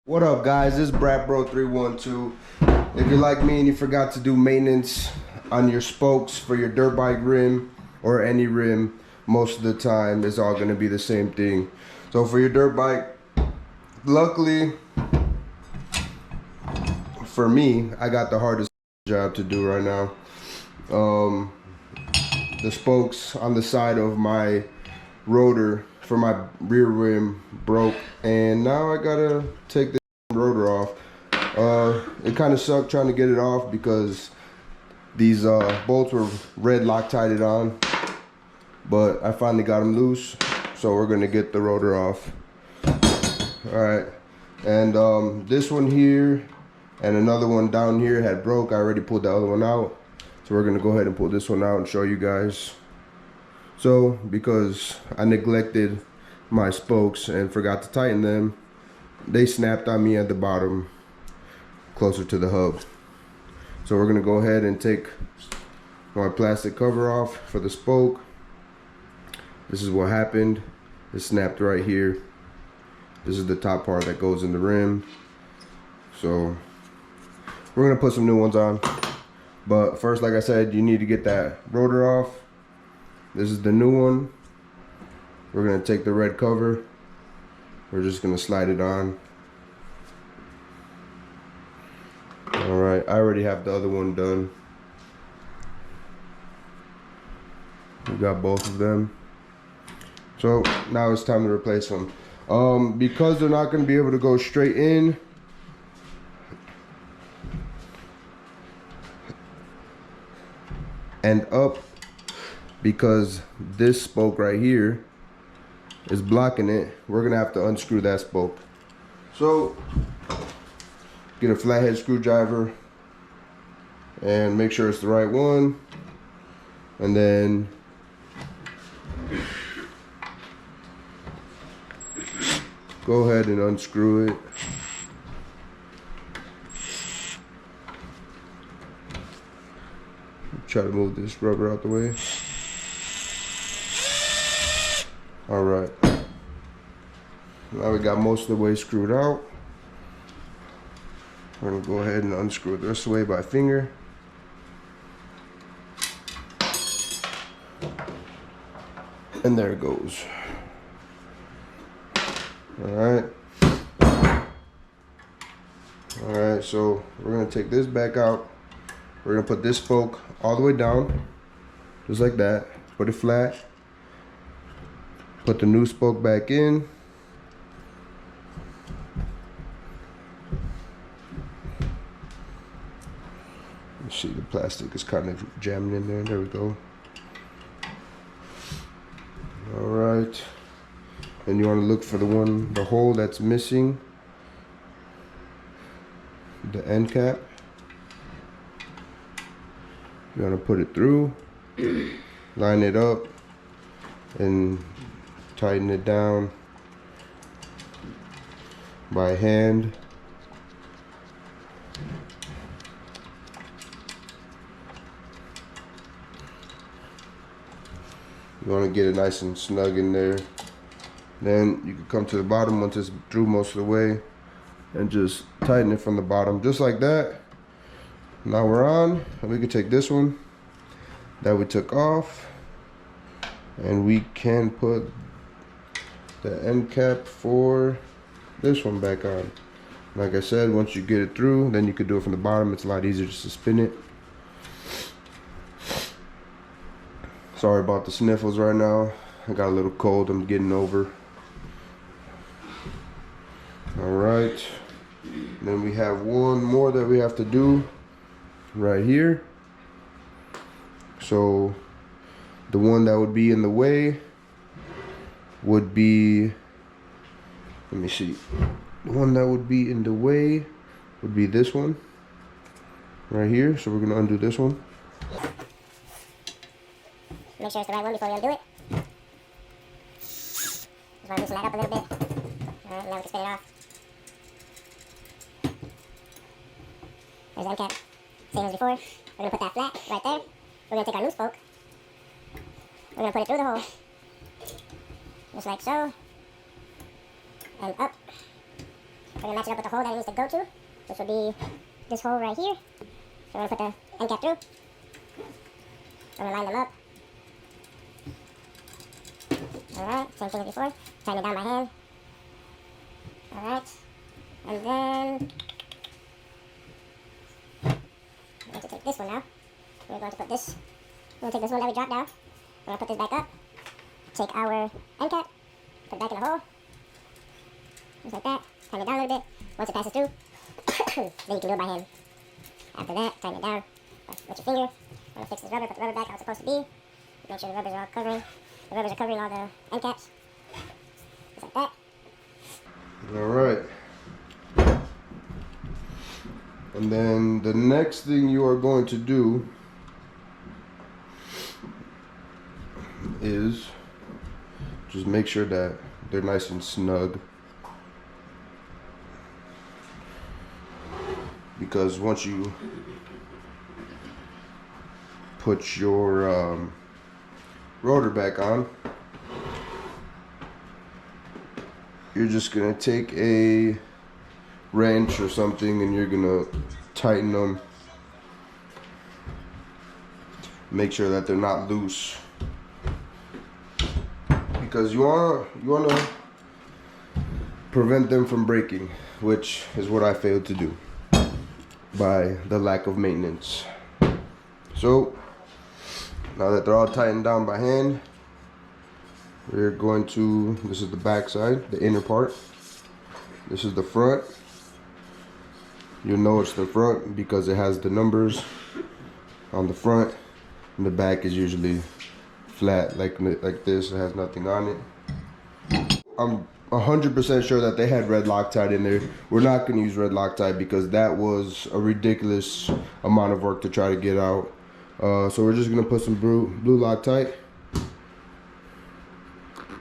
What up, guys? This is BratBro312. If you're like me and you forgot to do maintenance on your spokes for your dirt bike rim or any rim, most of the time it's all going to be the same thing. So for your dirt bike, luckily for me, I got the hardest job to do right now. The spokes on the side of my rotor for my rear rim broke, and now I gotta take the rotor off. It kind of sucked trying to get it off because these bolts were red Loctited on, but I finally got them loose, so we're gonna get the rotor off. All right, and this one here and another one down here had broke. I already pulled the other one out, so we're gonna go ahead and pull this one out and show you guys. So because I neglected my spokes and forgot to tighten them, they snapped on me at the bottom closer to the hub. So we're gonna go ahead and take my plastic cover off for the spoke. This is what happened. It snapped right here. This is the top part that goes in the rim. So we're gonna put some new ones on. But first, like I said, you need to get that rotor off. This is the new one. We're gonna take the red cover. We're just gonna slide it on. All right, I already have the other one done. We got both of them. So now it's time to replace them. Because they're not gonna be able to go straight in, and up, because this spoke right here is blocking it, we're gonna have to unscrew that spoke. So get a flathead screwdriver and make sure it's the right one, and then go ahead and unscrew it. Try to move this rubber out the way. All right, now we got most of the way screwed out. We're gonna go ahead and unscrew it this way by finger. And there it goes. All right, so we're gonna take this back out. We're gonna put this spoke all the way down, just like that. Put it flat. Put the new spoke back in. You see the plastic is kind of jamming in there. There we go. All right. And you want to look for the hole that's missing, the end cap. You want to put it through, line it up, and tighten it down by hand. You want to get it nice and snug in there. Then you can come to the bottom once it's through most of the way and just tighten it from the bottom, just like that. Now we're on, and we can take this one that we took off, and we can put the end cap for this one back on. Like I said, once you get it through, then you could do it from the bottom. It's a lot easier just to spin it. Sorry about the sniffles right now. I got a little cold, I'm getting over. All right, then we have one more that we have to do right here. So the one that would be in the way would be, let me see, the one that would be in the way would be this one right here. So we're gonna undo this one. Make sure it's the right one before we undo it. Just want to loosen that up a little bit. Alright, now we can spin it off. There's the end cap. Same as before. We're going to put that flat right there. We're going to take our new spoke. We're going to put it through the hole. Just like so. And up. We're gonna match it up with the hole that it needs to go to, which will be this hole right here. So we're gonna put the end cap through. We're gonna line them up. Alright, same thing as before. Tighten it down by hand. Alright. And then we're going to take this one now. We're going to put this, we're going to take this one that we dropped down. We're going to put this back up. Take our end cap, put it back in the hole. Just like that. Tighten it down a little bit. Once it passes through, then you can do it by hand. After that, tighten it down with your finger. We're going to fix this rubber, put the rubber back how it's supposed to be. Make sure the rubbers are all covering. The rubbers are covering all the end caps. Just like that. Alright. And then the next thing you are going to do is just make sure that they're nice and snug. Because once you put your rotor back on, you're just gonna take a wrench or something and you're gonna tighten them. Make sure that they're not loose, because you wanna prevent them from breaking, which is what I failed to do by the lack of maintenance. So now that they're all tightened down by hand, we're going to, this is the back side, the inner part. This is the front. You'll know it's the front because it has the numbers on the front, and the back is usually flat like this. It has nothing on it. I'm 100% sure that they had red Loctite in there. We're not going to use red Loctite because that was a ridiculous amount of work to try to get out. So we're just going to put some blue Loctite.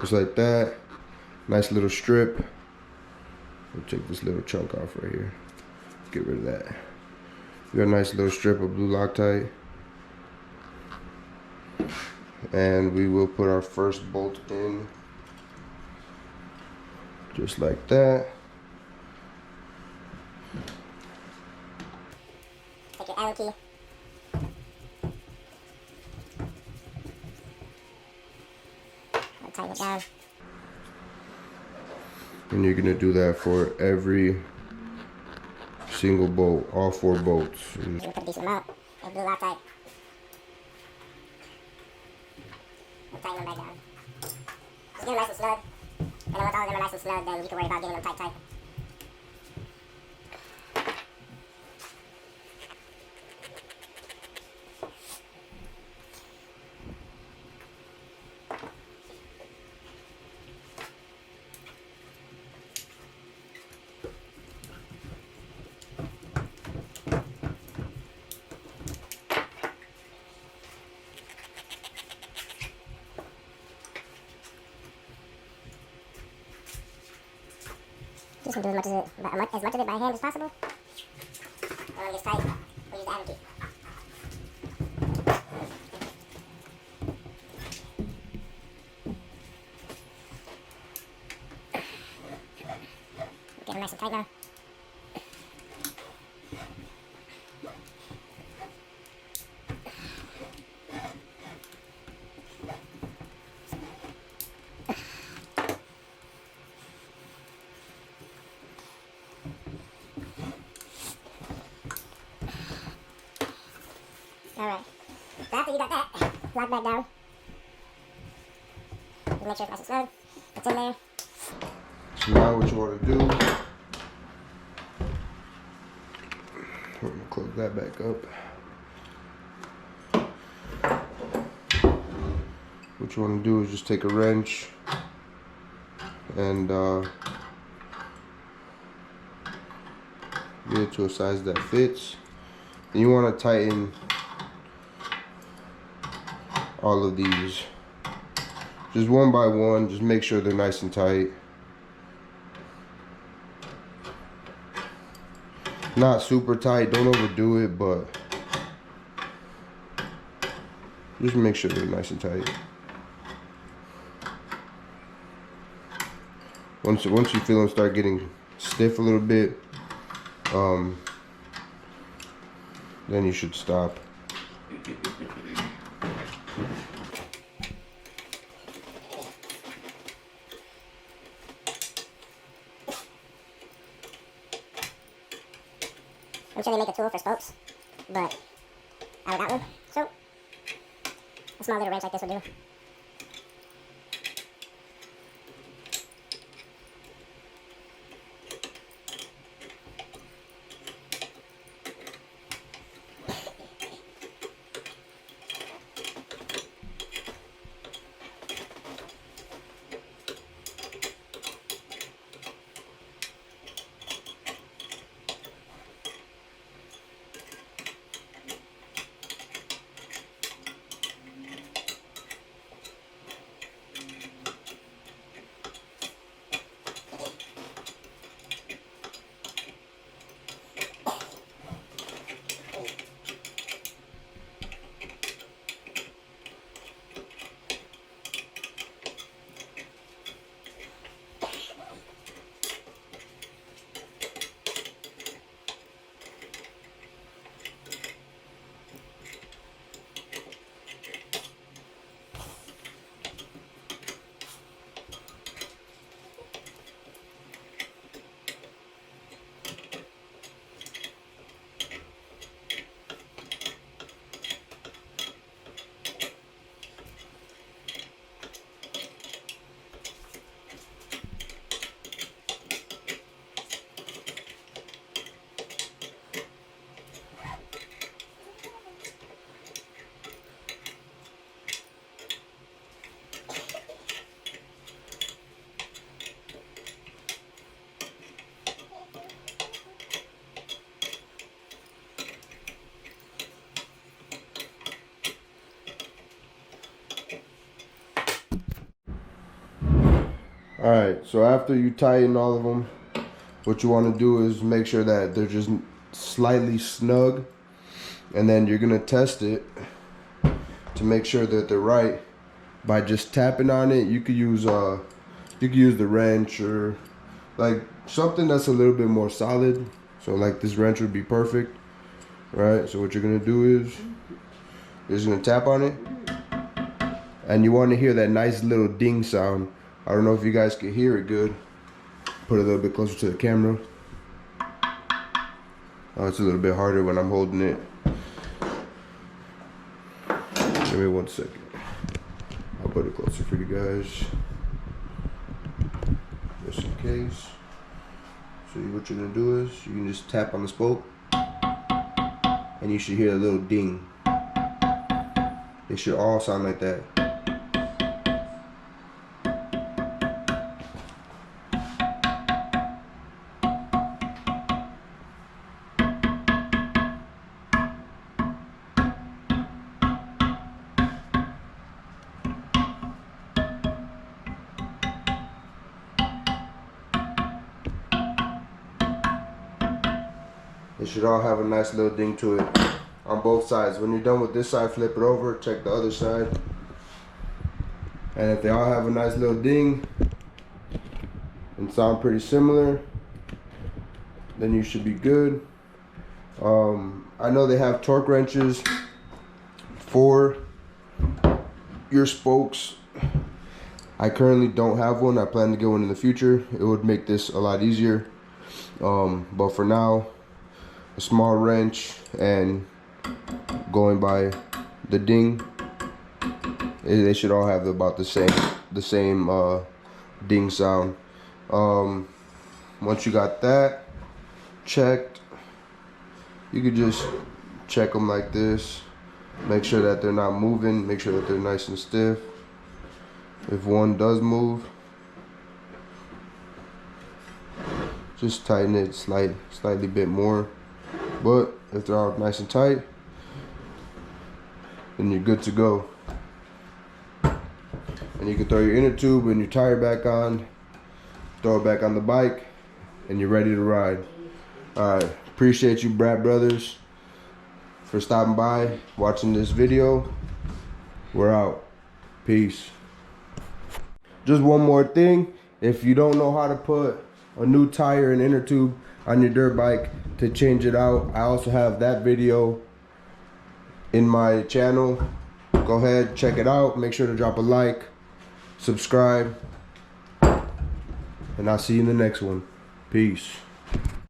Just like that. Nice little strip. We'll take this little chunk off right here. Get rid of that. We got a nice little strip of blue Loctite. And we will put our first bolt in. Just like that. Take your Allen key. I'll tighten it down. And you're gonna do that for every single bolt, all 4 bolts. You can put a decent amount of blue Loctite. And tighten them back down. Just get them nice and snug. And then once all of them are nice and snug, then you can worry about getting them tight. Just gonna do as much of it by hand as possible. And when it gets tight, we'll use the Allen key. Get them nice and tight now. Alright, so after you got that locked back down, you make sure it's nice and snug, it's in there. So now what you want to do, we're going to close that back up. What you want to do is just take a wrench and get it to a size that fits. And you want to tighten all of these just one by one. Just make sure they're nice and tight. Not super tight, don't overdo it, but just make sure they're nice and tight. Once you feel them start getting stiff a little bit, then you should stop. I'm sure they make a tool for spokes, but I got one, so a small little wrench like this will do. Alright, so after you tighten all of them, what you want to do is make sure that they're just slightly snug, and then you're going to test it to make sure that they're right by just tapping on it. You could use the wrench or like something that's a little bit more solid. So like this wrench would be perfect, right? So what you're going to do is you're just going to tap on it, and you want to hear that nice little ding sound. I don't know if you guys can hear it good. Put it a little bit closer to the camera. Oh, it's a little bit harder when I'm holding it. Give me 1 second. I'll put it closer for you guys, just in case. So what you're gonna do is you can just tap on the spoke, and you should hear a little ding. They should all sound like that. It should all have a nice little ding to it on both sides. When you're done with this side, flip it over, check the other side. And if they all have a nice little ding and sound pretty similar, then you should be good. I know they have torque wrenches for your spokes. I currently don't have one. I plan to get one in the future. It would make this a lot easier. But for now, a small wrench and going by the ding, they should all have about the same ding sound. Once you got that checked, you could just check them like this. Make sure that they're not moving. Make sure that they're nice and stiff. If one does move, just tighten it slightly bit more. But if they're all nice and tight, then you're good to go. And you can throw your inner tube and your tire back on, throw it back on the bike, and you're ready to ride. Alright, appreciate you Brat Brothers for stopping by, watching this video. We're out. Peace. Just one more thing. If you don't know how to put a new tire and inner tube on your dirt bike to change it out. I also have that video in my channel. Go ahead, check it out. Make sure to drop a like, subscribe, and I'll see you in the next one. Peace.